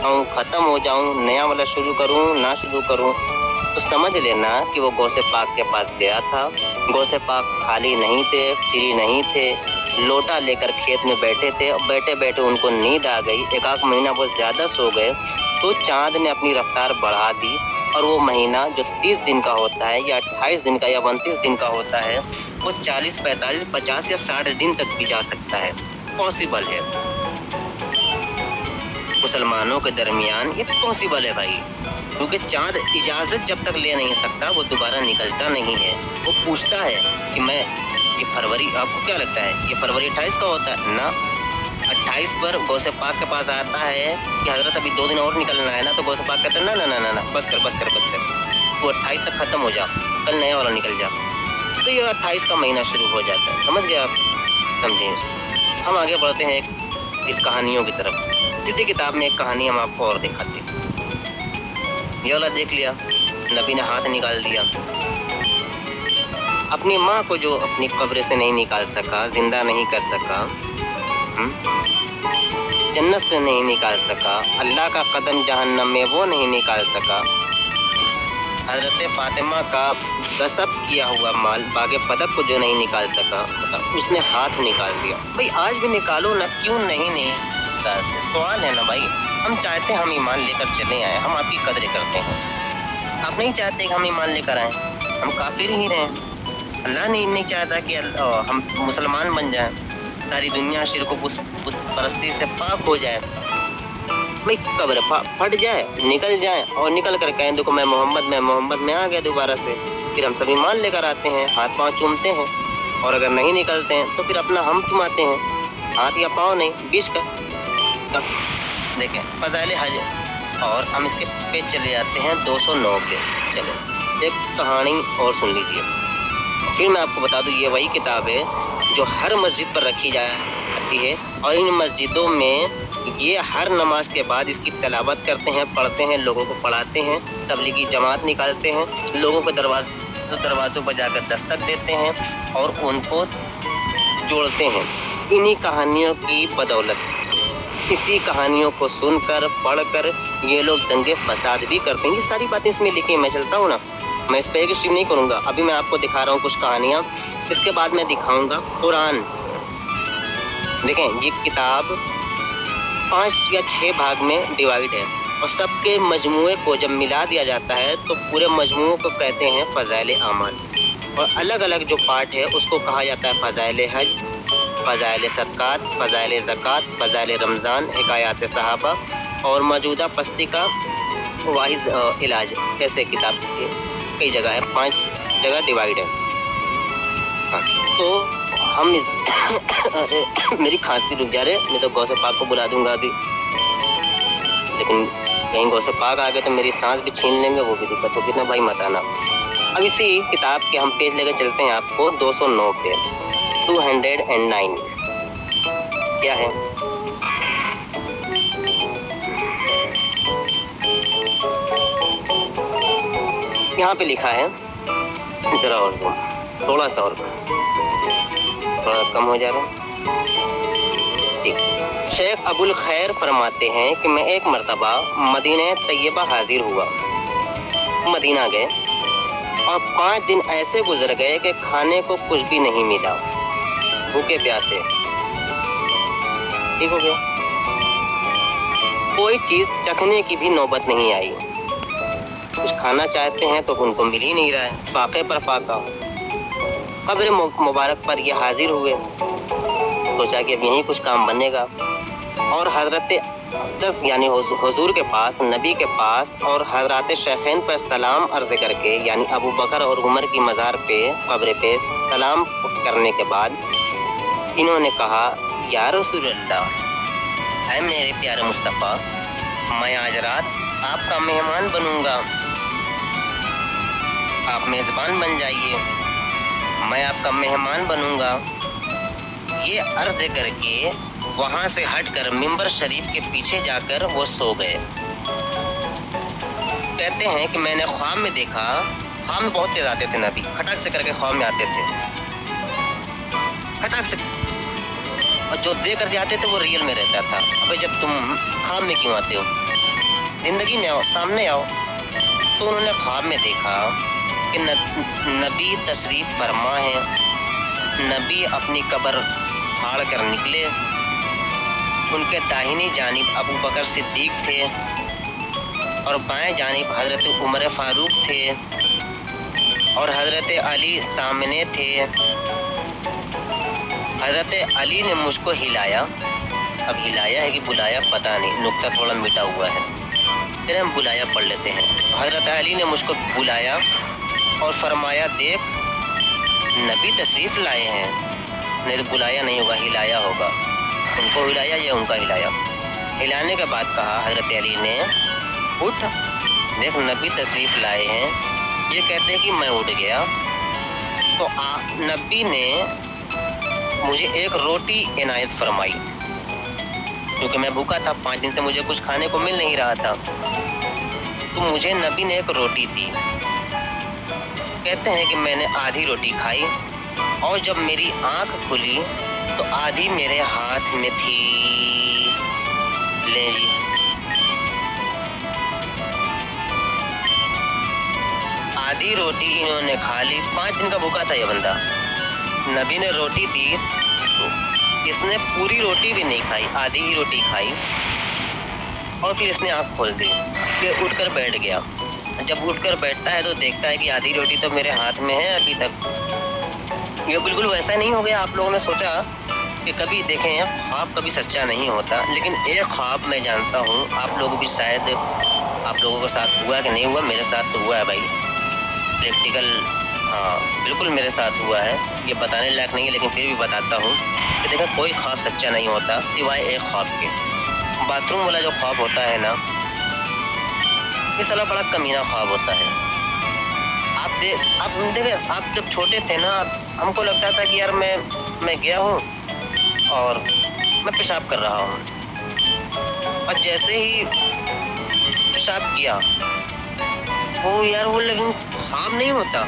ख़त्म हो जाऊं, नया वाला शुरू करूं ना शुरू करूं, तो समझ लेना कि वो गौसे पाक के पास गया था। गौसे पाक खाली नहीं थे, फ्री नहीं थे, लोटा लेकर खेत में बैठे थे और बैठे बैठे उनको नींद आ गई। एक आध महीना वो ज़्यादा सो गए तो चाँद ने अपनी रफ्तार बढ़ा दी और वो महीना जो 30 दिन का होता है या 28 दिन का या 29 दिन का होता है, वो 40, 45, 50 या 60 दिन तक भी जा सकता है। पॉसिबल है, मुसलमानों के दरमियान ये पॉसिबल है भाई, क्योंकि चाँद इजाज़त जब तक ले नहीं सकता वो दोबारा निकलता नहीं है। वो पूछता है कि मैं ये फरवरी, आपको क्या लगता है ये फरवरी 28 का होता है ना? 28 पर गौसे पाक के पास आता है कि हजरत अभी 2 दिन और निकलना है ना, तो गौसे पाक कहते हैं ना ना ना ना ना, बस कर बस कर बस कर, वो 28 तक खत्म हो जा, कल नया वाला निकल जा। तो ये 28 का महीना शुरू हो जाता है। समझ गए आप? समझें इसको। हम आगे बढ़ते हैं एक कहानियों की तरफ। किसी किताब में एक कहानी हम आपको और दिखाते हैं। ये वाला देख लिया, नबी ने हाथ निकाल दिया। अपनी माँ को जो अपनी कब्र से नहीं निकाल सका, जिंदा नहीं कर सका, जन्नत से नहीं निकाल सका, अल्लाह का कदम जहन्नम में वो नहीं निकाल सका, हजरत फातिमा का गसब किया हुआ माल बागे पदक को जो नहीं निकाल सका, मतलब उसने हाथ निकाल दिया। भाई आज भी निकालो ना, क्यों नहीं निकालते? सवाल है ना भाई। हम चाहते हैं हम ईमान लेकर चले आए, हम आपकी कदर करते हैं। आप नहीं चाहते कि हम ईमान लेकर आए, हम काफिर ही रहें। अल्लाह नहीं चाहता कि हम मुसलमान बन जाएं, सारी दुनिया शिर्क परस्ती से पाक हो जाए। भाई कब्र फट जाए, निकल जाए और निकल कर कहें देखो मैं मोहम्मद में आ गया दोबारा से, फिर हम सभी मान लेकर आते हैं, हाथ पांव चूमते हैं। और अगर नहीं निकलते हैं तो फिर अपना हम चुमाते हैं, हाथ या पाँव नहीं, बीच का। देखें फज़ाइल हज, और हम इसके पे चले जाते हैं 209 पे। चलो एक कहानी और सुन लीजिए, फिर मैं आपको बता दूं ये वही किताब है जो हर मस्जिद पर रखी जाती है, और इन मस्जिदों में ये हर नमाज के बाद इसकी तिलावत करते हैं, पढ़ते हैं, लोगों को पढ़ाते हैं, तबलीगी जमात निकालते हैं, लोगों के दरवाज़ों पर जाकर दस्तक देते हैं और उनको जोड़ते हैं। इन्हीं कहानियों की बदौलत, इसी कहानियों को सुनकर पढ़कर ये लोग दंगे फसाद भी करते हैं। ये सारी बातें इसमें लिखी हैं, मैं चलता हूँ ना, मैं इस पर एक स्ट्रीम नहीं करूँगा। अभी मैं आपको दिखा रहा हूँ कुछ कहानियाँ, इसके बाद मैं दिखाऊँगा कुरान। देखें ये किताब 5 या 6 भाग में डिवाइड है, और सबके मजमूए को जब मिला दिया जाता है तो पूरे मजमूए को कहते हैं फ़ज़ाइल आमाल, और अलग अलग जो पार्ट है उसको कहा जाता है फ़ज़ाइल हज, फ़ज़ाइल सदक़ात, फ़ज़ाइल ज़कात, फ़ज़ाइल रमज़ान, हिकायात सहाबा और मौजूदा पस्ती का वाहिद इलाज। ऐसे किताब के कई जगह है, 5 जगह डिवाइड है। हाँ तो हम इस अरे मेरी खांसी रुक जा रही है, नहीं तो गौसे पाक को बुला दूंगा अभी, लेकिन कहीं गौसे पाक आ गए तो मेरी सांस भी छीन लेंगे, वो भी दिक्कत होगी ना भाई, मत आना। अब इसी किताब के हम पेज लेकर चलते हैं आपको 209 पे, 209 क्या है? यहाँ पे लिखा है, जरा और थोड़ा सा और, थोड़ा कम हो जा रहा है, ठीक। शेख अबुल खैर फरमाते हैं कि मैं एक मर्तबा मदीना तैयबा हाजिर हुआ, मदीना गए और 5 दिन ऐसे गुजर गए कि खाने को कुछ भी नहीं मिला, भूखे प्यासे, ठीक हो गया, कोई चीज चखने की भी नौबत नहीं आई। कुछ खाना चाहते हैं तो उनको मिल ही नहीं रहा है, फाके पर फाका। कब्र मुबारक पर ये हाजिर हुए, सोचा कि अब यहीं कुछ काम बनेगा, और हजरत 10 यानी हुजूर के पास, नबी के पास और हजरत शेखैन पर सलाम अर्ज करके, यानी अबू बकर और उमर की मज़ार पे, कब्र पे सलाम करने के बाद इन्होंने कहा, या रसूल अल्लाह, है मेरे प्यारे मुस्तफ़ा, मैं आज रात आपका मेहमान बनूंगा, आप मेज़बान बन जाइए, मैं आपका मेहमान बनूंगा। ये अर्ज करके वहाँ से हटकर मिंबर शरीफ के पीछे जाकर वो सो गए। कहते हैं कि मैंने ख्वाब में देखा, ख्वाब में बहुत तेज आते थे नबी, खटक से करके ख्वाब में आते थे, खटक से, और जो दे कर जाते थे वो रियल में रहता था। अबे जब तुम ख्वाब में क्यों आते हो? जिंदगी में आओ, सामने आओ। तो उन्होंने ख्वाब में देखा कि नबी तशरीफ फरमा है। नबी अपनी कब्र फाड़ कर निकले। उनके दाहिनी जानिब अबू बकर सिद्दीक थे और बाएं जानिब हज़रत उमर फारूक थे और हज़रत अली सामने थे। हज़रत अली ने मुझको हिलाया। अब हिलाया है कि बुलाया पता नहीं, नुक्ता थोड़ा मिटा हुआ है, फिर हम बुलाया पढ़ लेते हैं। हज़रत अली ने मुझको बुलाया और फरमाया, देख नबी तशरीफ़ लाए हैं। नहीं तो बुलाया नहीं होगा, हिलाया होगा। उनको हिलाया या उनका हिलाया? हिलाने के बाद कहा हज़रत अली ने, उठ, देख नबी तशरीफ़ लाए हैं। ये कहते हैं कि मैं उठ गया तो नबी ने मुझे एक रोटी इनायत फरमाई, क्योंकि मैं भूखा था, 5 दिन से मुझे कुछ खाने को मिल नहीं रहा था। तो मुझे नबी ने एक रोटी दी। कहते हैं कि मैंने आधी रोटी खाई और जब मेरी आंख खुली तो आधी मेरे हाथ में थी। ले जी, आधी रोटी इन्होंने खा ली। 5 दिन का भूखा था ये बंदा। नबी ने रोटी दी, इसने पूरी रोटी भी नहीं खाई, आधी ही रोटी खाई और फिर इसने आँख खोल दी। फिर उठकर बैठ गया। जब उठकर बैठता है तो देखता है कि आधी रोटी तो मेरे हाथ में है अभी तक। ये बिल्कुल वैसा नहीं हो गया। आप लोगों ने सोचा कि कभी देखें, ख्वाब कभी सच्चा नहीं होता, लेकिन एक ख्वाब मैं जानता हूँ, आप लोग भी शायद, आप लोगों के साथ हुआ कि नहीं हुआ, मेरे साथ तो हुआ है भाई, प्रैक्टिकल। हाँ बिल्कुल मेरे साथ हुआ है। ये बताने लायक नहीं है लेकिन फिर भी बताता हूँ कि देखो, कोई ख्वाब सच्चा नहीं होता सिवाय एक ख्वाब के। बाथरूम वाला जो ख्वाब होता है ना, ये साला बड़ा कमीना ख्वाब होता है। आप देखे, आप जब छोटे थे ना, हमको लगता था कि यार मैं गया हूँ और मैं पेशाब कर रहा हूँ, और जैसे ही पेशाब किया वो यार, वो लेकिन ख्वाब नहीं होता,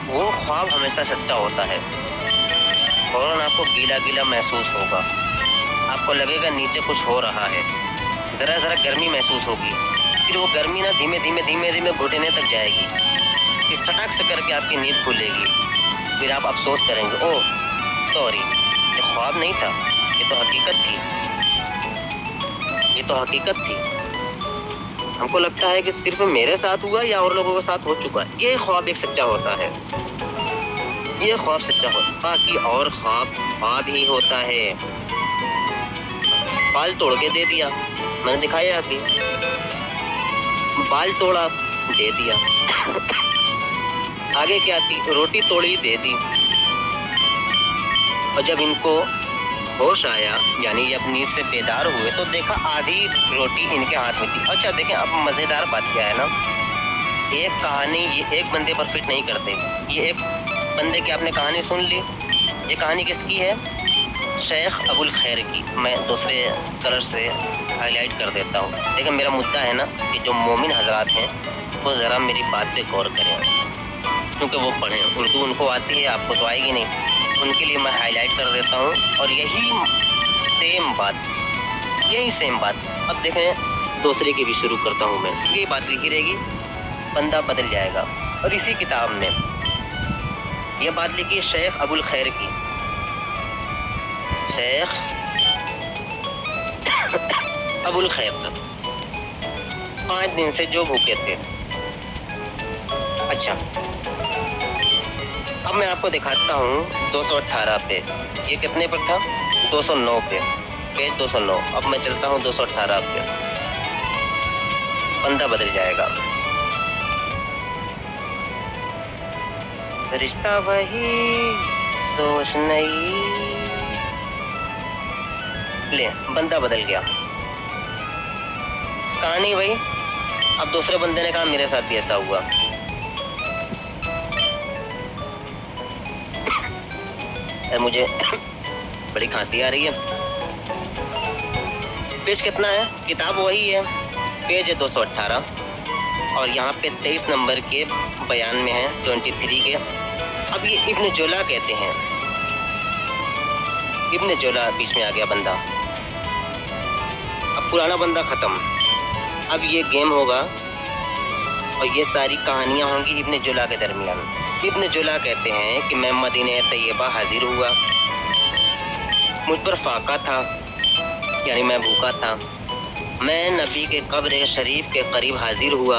वो ख्वाब हमेशा सच्चा होता है। फौरन आपको गीला गीला महसूस होगा, आपको लगेगा नीचे कुछ हो रहा है, ज़रा ज़रा गर्मी महसूस होगी, फिर वो गर्मी ना धीमे धीमे धीमे धीमे घुटने तक जाएगी, फिर सटाक से करके आपकी नींद खुलेगी। फिर आप अफसोस करेंगे, ओह सॉरी, ये ख्वाब नहीं था, ये तो हकीकत थी, ये तो हकीकत थी। हमको लगता है कि सिर्फ मेरे साथ हुआ या और लोगों के साथ हो चुका है। ये ख्वाब एक सच्चा होता है, ये ख्वाब सच्चा होता है। बाकी और ख्वाब ही होता है। बाल तोड़ के दे दिया, मैंने दिखाया अभी, बाल तोड़ा दे दिया। आगे क्या थी, रोटी तोड़ी दे दी। और जब इनको होश आया, यानी जब नींद से बेदार हुए, तो देखा आधी रोटी इनके हाथ में थी। अच्छा देखें, अब मज़ेदार बात क्या है ना, एक कहानी ये एक बंदे पर फिट नहीं करते। ये एक बंदे की आपने कहानी सुन ली, ये कहानी किसकी है? शेख अबुल खैर की। मैं दूसरे कलर से हाईलाइट कर देता हूँ। लेकिन मेरा मुद्दा है ना कि जो मोमिन हजरात हैं वो ज़रा मेरी बात पे गौर करें, क्योंकि वो पढ़ें। उर्दू उनको आती है, आपको तो आएगी नहीं, उनके लिए मैं हाईलाइट कर देता हूँ। और यही सेम बात अब देखें, दूसरे की भी शुरू करता हूँ मैं। ये बात लिखी रहेगी, बंदा बदल जाएगा। और इसी किताब में ये बात लिखी है शेख अबुल खैर की। शेख अबुल खैर 5 दिन से जो भूखे थे। अच्छा, अब मैं आपको दिखाता हूँ 218 पे। ये कितने पर था? 209 पे, पेज 209। अब मैं चलता हूँ 218 पे। बंदा बदल जाएगा। रिश्ता वही, सोच नहीं। ले, बंदा बदल गया, कहानी वही। अब दूसरे बंदे ने कहा मेरे साथ भी ऐसा हुआ। मुझे बड़ी खांसी आ रही है। पेज कितना है? किताब वही है, पेज है 218 और यहाँ पे 23 नंबर के बयान में है, 23 के। अब ये इब्न जोला कहते हैं, इब्न जोला बीच में आ गया बंदा। अब पुराना बंदा खत्म, اب یہ گیم ہوگا اور یہ ساری کہانیاں ہوں گی ابن جلا کے درمیان۔ ابن جلا کہتے ہیں کہ میں مدینہ طیبہ حاضر ہوا، مجھ پر فاقہ تھا، یعنی میں بھوکا تھا۔ میں نبی کے قبر شریف کے قریب حاضر ہوا